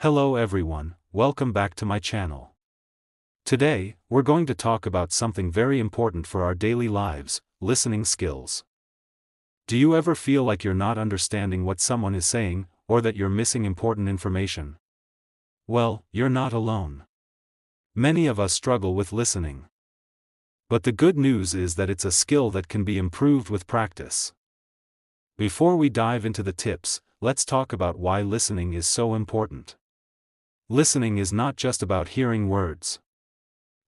Hello everyone, welcome back to my channel. Today, we're going to talk about something very important for our daily lives, listening skills. Do you ever feel like you're not understanding what someone is saying, or that you're missing important information? Well, you're not alone. Many of us struggle with listening. But the good news is that it's a skill that can be improved with practice. Before we dive into the tips, let's talk about why listening is so important. Listening is not just about hearing words.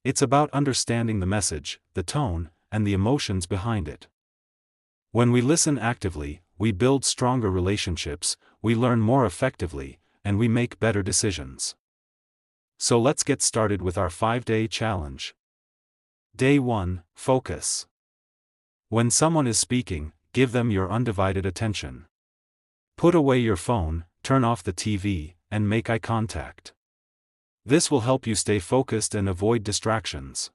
It's about understanding the message, the tone, and the emotions behind it. When we listen actively, we build stronger relationships, we learn more effectively, and we make better decisions. So let's get started with our 5-day challenge. Day 1, focus. When someone is speaking, give them your undivided attention. Put away your phone, turn off the TV, and make eye contact. This will help you stay focused and avoid distractions.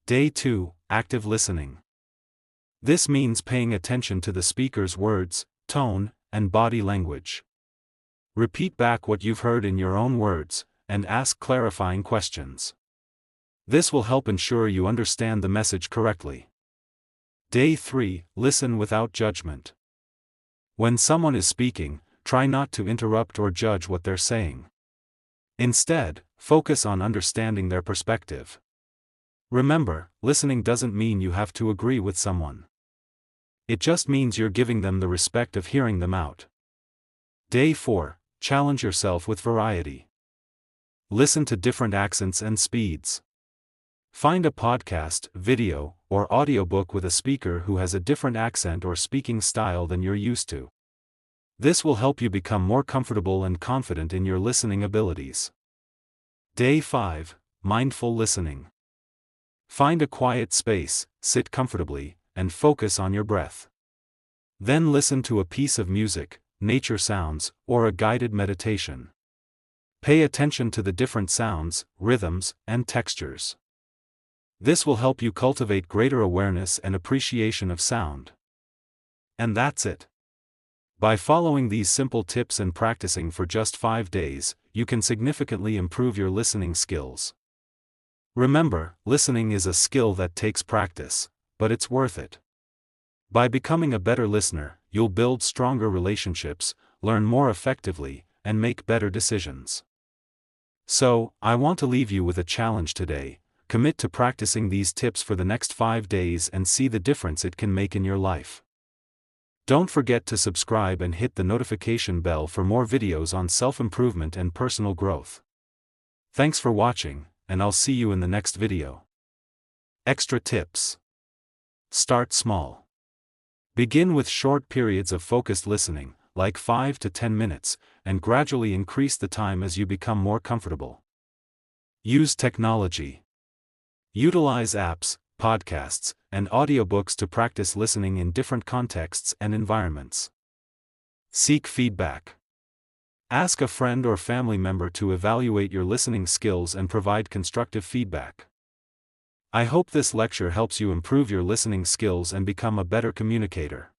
Day 2, active listening. This means paying attention to the speaker's words, tone, and body language. Repeat back what you've heard in your own words, and ask clarifying questions. This will help ensure you understand the message correctly. Day 3, listen without judgment. When someone is speaking, try not to interrupt or judge what they're saying. Instead, focus on understanding their perspective. Remember, listening doesn't mean you have to agree with someone. It just means you're giving them the respect of hearing them out. Day 4, challenge yourself with variety. Listen to different accents and speeds. Find a podcast, video, or audiobook with a speaker who has a different accent or speaking style than you're used to. This will help you become more comfortable and confident in your listening abilities. Day 5, mindful listening. Find a quiet space, sit comfortably, and focus on your breath. Then listen to a piece of music, nature sounds, or a guided meditation. Pay attention to the different sounds, rhythms, and textures. This will help you cultivate greater awareness and appreciation of sound. And that's it. By following these simple tips and practicing for just 5 days, you can significantly improve your listening skills. Remember, listening is a skill that takes practice, but it's worth it. By becoming a better listener, you'll build stronger relationships, learn more effectively, and make better decisions. So, I want to leave you with a challenge today. Commit to practicing these tips for the next 5 days and see the difference it can make in your life. Don't forget to subscribe and hit the notification bell for more videos on self-improvement and personal growth. Thanks for watching, and I'll see you in the next video. Extra tips. Start small. Begin with short periods of focused listening, like 5 to 10 minutes, and gradually increase the time as you become more comfortable. Use technology. Utilize apps, podcasts, and audiobooks to practice listening in different contexts and environments. Seek feedback. Ask a friend or family member to evaluate your listening skills and provide constructive feedback. I hope this lecture helps you improve your listening skills and become a better communicator.